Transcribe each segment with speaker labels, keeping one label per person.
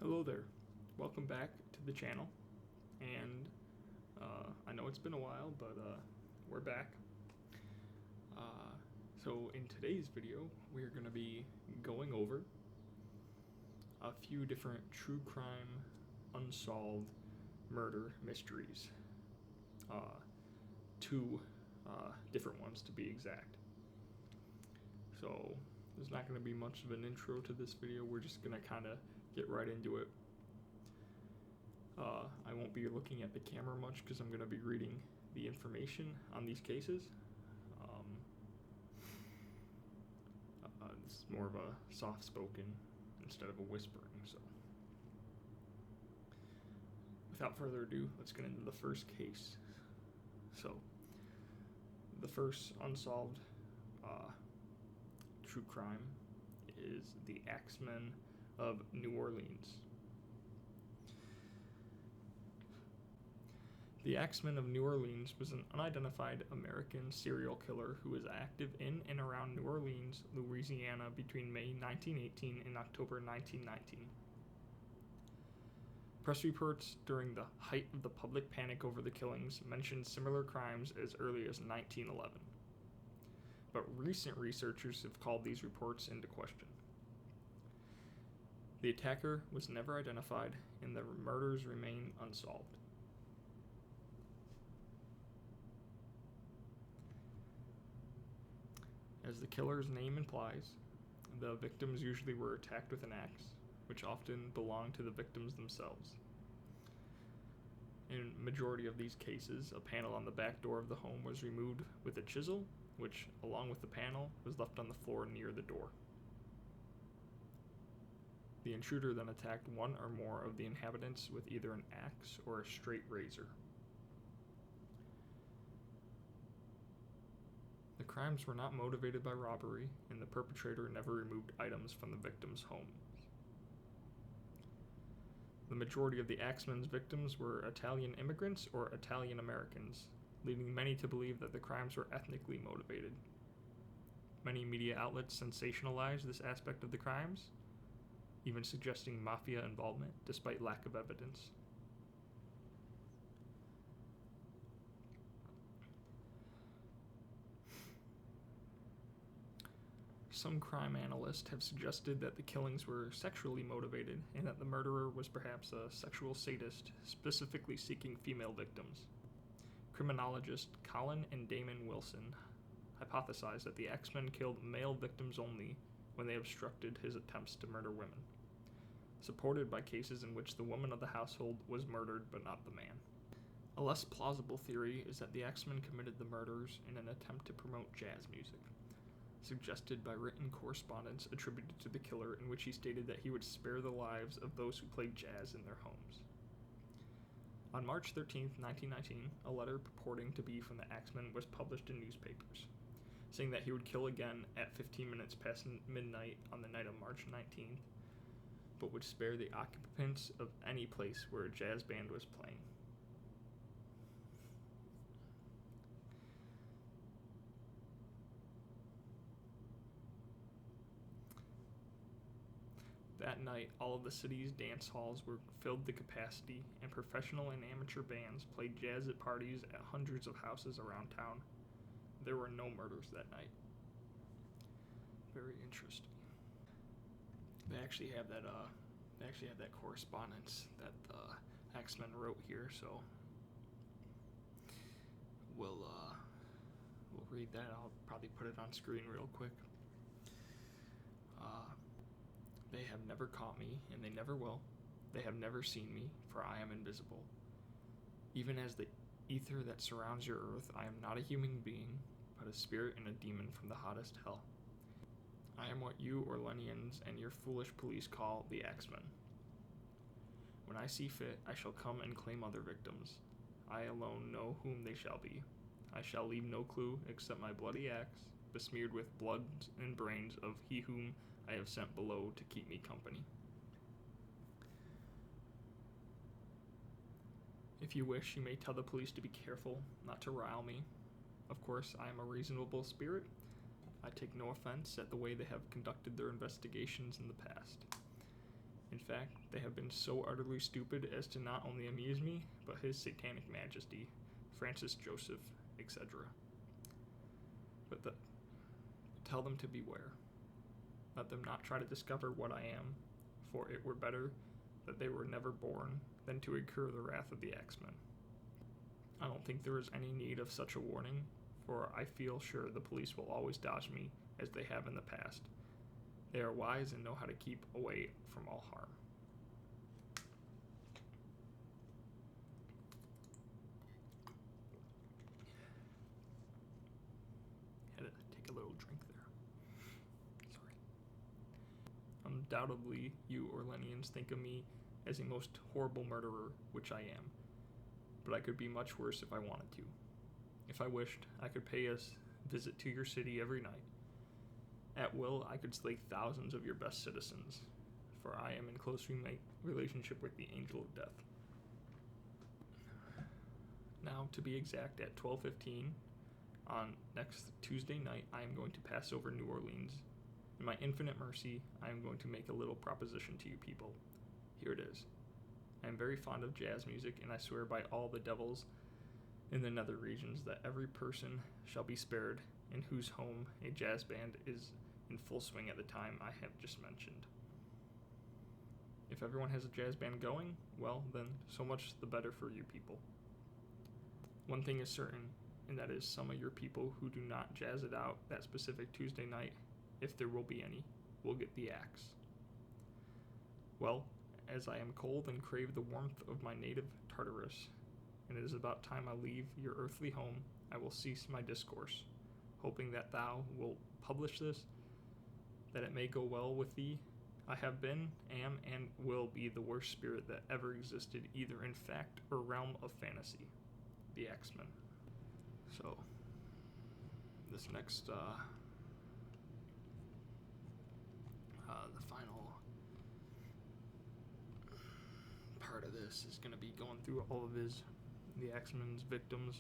Speaker 1: Hello there, welcome back to the channel, and I know it's been a while, but we're back. So in today's video, we're going to be going over a few different true crime, unsolved murder mysteries. Two different ones to be exact. So there's not going to be much of an intro to this video, we're just going to kind of get right into it. I won't be looking at the camera much because I'm going to be reading the information on these cases. It's more of a soft-spoken instead of a whispering, so. Without further ado, let's get into the first case. So, the first unsolved true crime is the Axeman of New Orleans. The Axeman of New Orleans was an unidentified American serial killer who was active in and around New Orleans, Louisiana between May 1918 and October 1919. Press reports during the height of the public panic over the killings mentioned similar crimes as early as 1911. But recent researchers have called these reports into question. The attacker was never identified, and the murders remain unsolved. As the killer's name implies, the victims usually were attacked with an axe, which often belonged to the victims themselves. In majority of these cases, a panel on the back door of the home was removed with a chisel, which, along with the panel, was left on the floor near the door. The intruder then attacked one or more of the inhabitants with either an axe or a straight razor. The crimes were not motivated by robbery, and the perpetrator never removed items from the victims' homes. The majority of the Axeman's victims were Italian immigrants or Italian Americans, leading many to believe that the crimes were ethnically motivated. Many media outlets sensationalized this aspect of the crimes, even suggesting mafia involvement despite lack of evidence. Some crime analysts have suggested that the killings were sexually motivated and that the murderer was perhaps a sexual sadist, specifically seeking female victims. Criminologist Colin and Damon Wilson hypothesized that the Axeman killed male victims only when they obstructed his attempts to murder women, supported by cases in which the woman of the household was murdered but not the man. A less plausible theory is that the Axeman committed the murders in an attempt to promote jazz music, suggested by written correspondence attributed to the killer in which he stated that he would spare the lives of those who played jazz in their homes. On March 13, 1919, a letter purporting to be from the Axeman was published in newspapers, saying that he would kill again at 15 minutes past midnight on the night of March 19th, but would spare the occupants of any place where a jazz band was playing. That night, all of the city's dance halls were filled to capacity, and professional and amateur bands played jazz at parties at hundreds of houses around town. There were no murders that night. Very interesting. They actually have that correspondence that the Axeman wrote here, so we'll read that. I'll probably put it on screen real quick. They have never caught me, and they never will. They have never seen me, for I am invisible. Even as the ether that surrounds your earth, I am not a human being, but a spirit and a demon from the hottest hell. I am what you Orleanians and your foolish police call the Axeman. When I see fit, I shall come and claim other victims. I alone know whom they shall be. I shall leave no clue except my bloody axe, besmeared with blood and brains of he whom I have sent below to keep me company. If you wish, you may tell the police to be careful not to rile me. Of course, I am a reasonable spirit. I take no offense at the way they have conducted their investigations in the past. In fact, they have been so utterly stupid as to not only amuse me, but His Satanic Majesty, Francis Joseph, etc. But tell them to beware. Let them not try to discover what I am, for it were better that they were never born than to incur the wrath of the axeman. I don't think there is any need of such a warning, for I feel sure the police will always dodge me as they have in the past. They are wise and know how to keep away from all harm. Had to take a little drink there. Sorry. Undoubtedly, you Orleanians think of me as a most horrible murderer, which I am. But I could be much worse if I wanted to. If I wished, I could pay a visit to your city every night. At will, I could slay thousands of your best citizens, for I am in close relationship with the angel of death. Now, to be exact, at 12:15 on next Tuesday night, I am going to pass over New Orleans. In my infinite mercy, I am going to make a little proposition to you people. Here it is. I am very fond of jazz music, and I swear by all the devils in the nether regions that every person shall be spared in whose home a jazz band is in full swing at the time I have just mentioned. If everyone has a jazz band going, well, then so much the better for you people. One thing is certain, and that is some of your people who do not jazz it out that specific Tuesday night, if there will be any, will get the axe. Well, as I am cold and crave the warmth of my native Tartarus, and it is about time I leave your earthly home, I will cease my discourse, hoping that thou wilt publish this, that it may go well with thee. I have been, am, and will be the worst spirit that ever existed, either in fact or realm of fantasy, the axeman. So, this next, the final part of this is going to be going through all of the axeman's victims.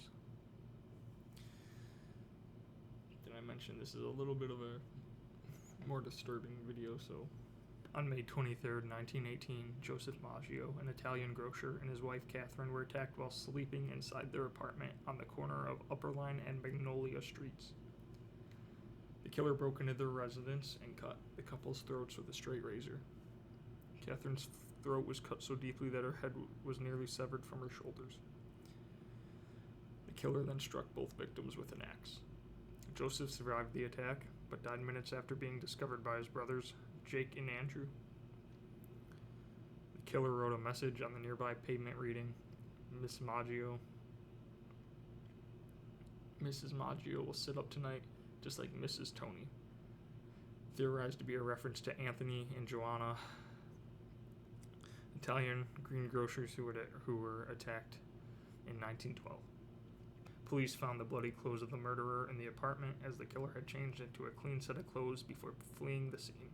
Speaker 1: Did I mention this is a little bit of a more disturbing video? So, on May 23rd, 1918, Joseph Maggio, an Italian grocer, and his wife Catherine were attacked while sleeping inside their apartment on the corner of Upper Line and Magnolia Streets. The killer broke into their residence and cut the couple's throats with a straight razor. Catherine's throat was cut so deeply that her head was nearly severed from her shoulders. The killer then struck both victims with an axe. Joseph survived the attack, but died minutes after being discovered by his brothers, Jake and Andrew. The killer wrote a message on the nearby pavement reading, Mrs. Maggio will sit up tonight, just like Mrs. Tony. Theorized to be a reference to Anthony and Joanna, Italian greengrocers who were attacked in 1912. Police found the bloody clothes of the murderer in the apartment, as the killer had changed into a clean set of clothes before fleeing the scene.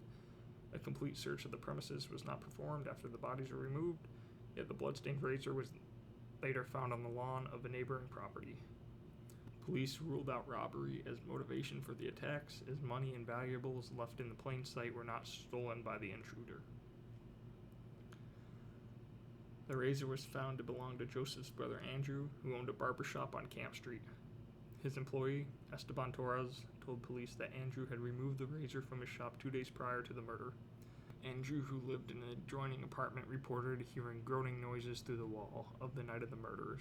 Speaker 1: A complete search of the premises was not performed after the bodies were removed, yet the bloodstained razor was later found on the lawn of a neighboring property. Police ruled out robbery as motivation for the attacks, as money and valuables left in the plain sight were not stolen by the intruder. The razor was found to belong to Joseph's brother Andrew, who owned a barbershop on Camp Street. His employee, Esteban Torres, told police that Andrew had removed the razor from his shop 2 days prior to the murder. Andrew, who lived in an adjoining apartment, reported hearing groaning noises through the wall of the night of the murders.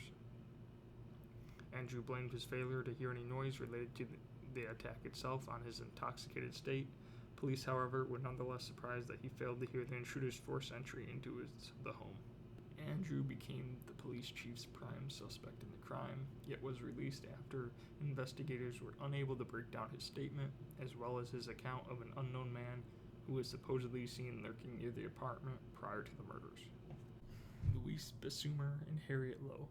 Speaker 1: Andrew blamed his failure to hear any noise related to the attack itself on his intoxicated state. Police, however, were nonetheless surprised that he failed to hear the intruder's forced entry into the home. Andrew became the police chief's prime suspect in the crime, yet was released after investigators were unable to break down his statement, as well as his account of an unknown man who was supposedly seen lurking near the apartment prior to the murders. Louise Bessumer and Harriet Lowe,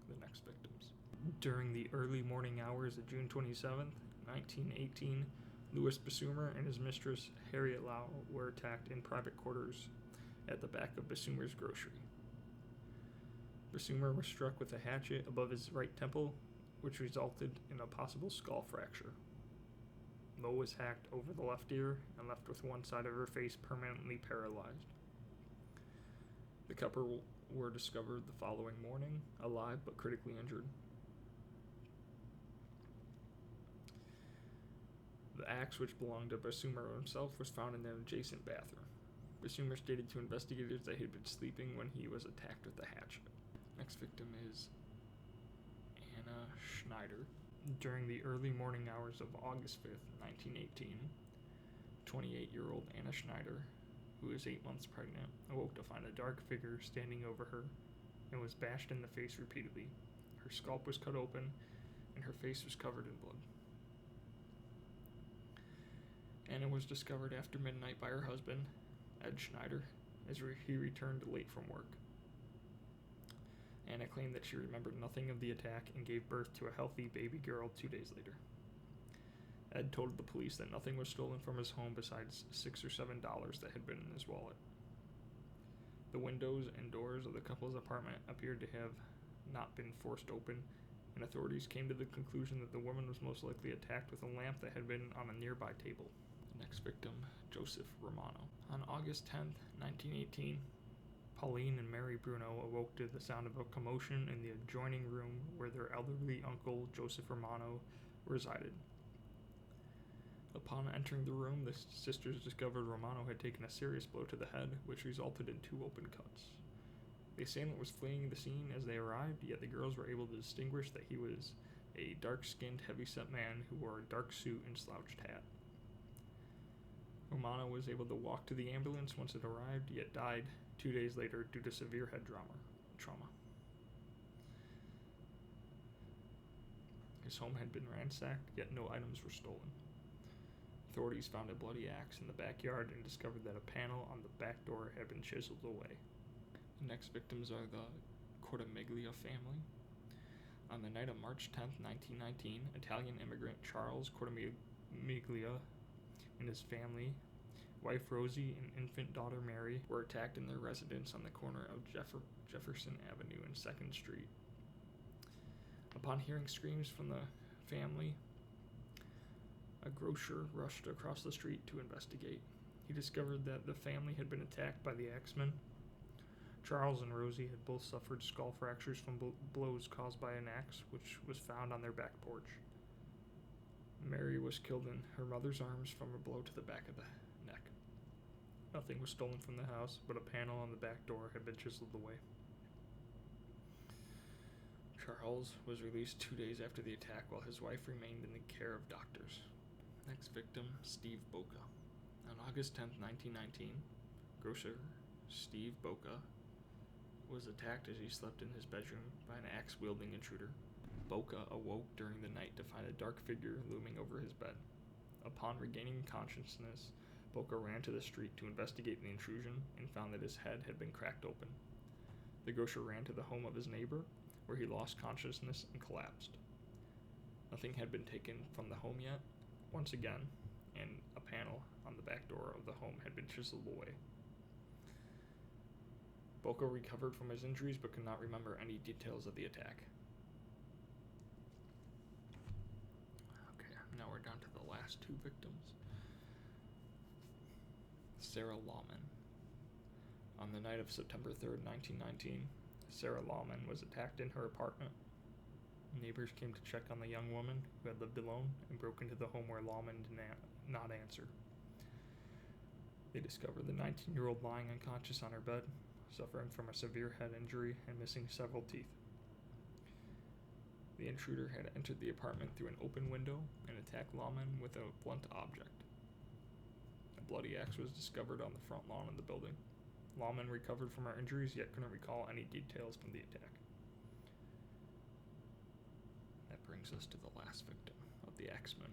Speaker 1: the next victims. During the early morning hours of June 27th, 1918, Louis Bessumer and his mistress, Harriet Lowe, were attacked in private quarters at the back of Bessumer's grocery. Bessumer was struck with a hatchet above his right temple, which resulted in a possible skull fracture. Lowe was hacked over the left ear and left with one side of her face permanently paralyzed. The couple were discovered the following morning, alive but critically injured. The axe, which belonged to Basumer himself, was found in an adjacent bathroom. Basumer stated to investigators that he had been sleeping when he was attacked with a hatchet. Next victim is Anna Schneider. During the early morning hours of August 5th, 1918, 28-year-old Anna Schneider, who is 8 months pregnant, awoke to find a dark figure standing over her and was bashed in the face repeatedly. Her scalp was cut open and her face was covered in blood. Anna was discovered after midnight by her husband, Ed Schneider, as he returned late from work. Anna claimed that she remembered nothing of the attack and gave birth to a healthy baby girl 2 days later. Ed told the police that nothing was stolen from his home besides $6 or $7 that had been in his wallet. The windows and doors of the couple's apartment appeared to have not been forced open, and authorities came to the conclusion that the woman was most likely attacked with a lamp that had been on a nearby table. The next victim, Joseph Romano. On August 10th, 1918, Pauline and Mary Bruno awoke to the sound of a commotion in the adjoining room where their elderly uncle, Joseph Romano, resided. Upon entering the room, the sisters discovered Romano had taken a serious blow to the head, which resulted in 2 open cuts. The assailant was fleeing the scene as they arrived, yet the girls were able to distinguish that he was a dark-skinned, heavy-set man who wore a dark suit and slouched hat. Romano was able to walk to the ambulance once it arrived, yet died 2 days later due to severe head trauma. His home had been ransacked, yet no items were stolen. Authorities found a bloody axe in the backyard and discovered that a panel on the back door had been chiseled away. The next victims are the Cortimiglia family. On the night of March 10th, 1919, Italian immigrant Charles Cortimiglia and his family, wife Rosie and infant daughter Mary, were attacked in their residence on the corner of Jefferson Avenue and 2nd Street. Upon hearing screams from the family, a grocer rushed across the street to investigate. He discovered that the family had been attacked by the axeman. Charles and Rosie had both suffered skull fractures from blows caused by an axe, which was found on their back porch. Mary was killed in her mother's arms from a blow to the back of the neck. Nothing was stolen from the house, but a panel on the back door had been chiseled away. Charles was released 2 days after the attack while his wife remained in the care of doctors. Next victim, Steve Boca. On August 10th, 1919, grocer Steve Boca was attacked as he slept in his bedroom by an axe-wielding intruder. Boca awoke during the night to find a dark figure looming over his bed. Upon regaining consciousness, Boca ran to the street to investigate the intrusion and found that his head had been cracked open. The grocer ran to the home of his neighbor, where he lost consciousness and collapsed. Nothing had been taken from the home yet, once again, and a panel on the back door of the home had been chiseled away. Boca recovered from his injuries but could not remember any details of the attack. Okay, now we're down to the last 2 victims. Sarah Lawman. On the night of September 3rd, 1919, Sarah Lawman was attacked in her apartment. Neighbors came to check on the young woman who had lived alone and broke into the home where Lawman did not answer. They discovered the 19-year-old lying unconscious on her bed, suffering from a severe head injury and missing several teeth. The intruder had entered the apartment through an open window and attacked Lawman with a blunt object. A bloody axe was discovered on the front lawn of the building. Lawman recovered from her injuries, yet couldn't recall any details from the attack. That brings us to the last victim of the axeman,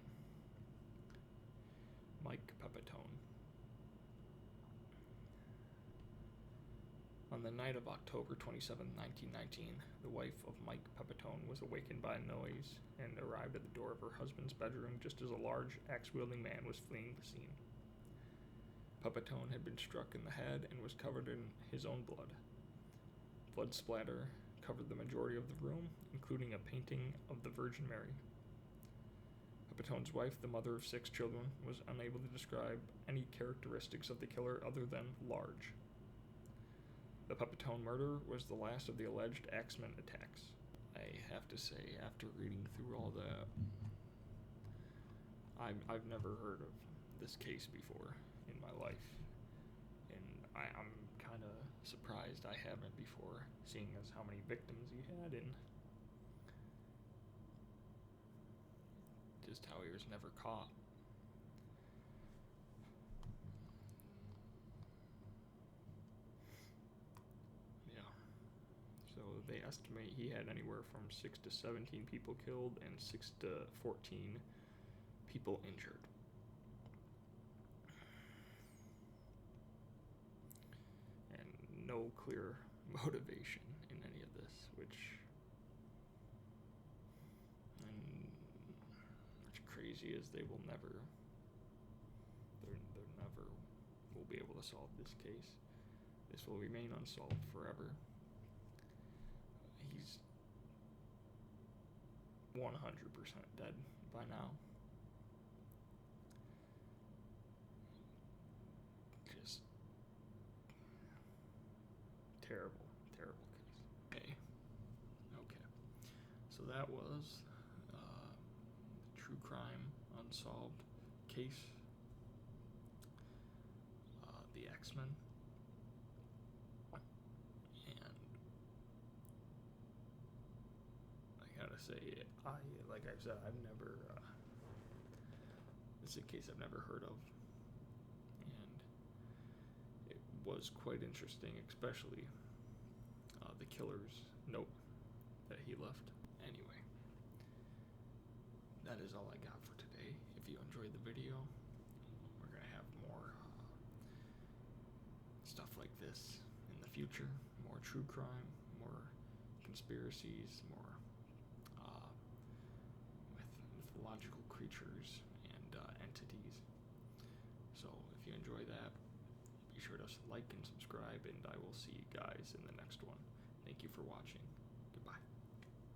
Speaker 1: Mike Pepitone. On the night of October 27, 1919, the wife of Mike Pepitone was awakened by a noise and arrived at the door of her husband's bedroom just as a large axe-wielding man was fleeing the scene. Pepitone had been struck in the head and was covered in his own blood. Blood splatter covered the majority of the room, including a painting of the Virgin Mary. Pepitone's wife, the mother of 6 children, was unable to describe any characteristics of the killer other than large. The Pepitone murder was the last of the alleged axeman attacks. I have to say, after reading through all that, I've never heard of this case before in my life, and I'm kind of surprised I haven't before, seeing as how many victims he had and just how he was never caught. So they estimate he had anywhere from 6 to 17 people killed and 6 to 14 people injured. And no clear motivation in any of this, which what's crazy is they will never will be able to solve this case. This will remain unsolved forever. He's 100% dead by now. Just terrible case. Okay. So that was true crime unsolved case. The Axeman. Say, like I said, I've never, it's a case I've never heard of, and it was quite interesting, especially the killer's note that he left. Anyway, that is all I got for today. If you enjoyed the video, we're going to have more stuff like this in the future, more true crime, more conspiracies, more mythological creatures and entities. So if you enjoy that, be sure to like and subscribe, and I will see you guys in the next one. Thank you for watching. Goodbye.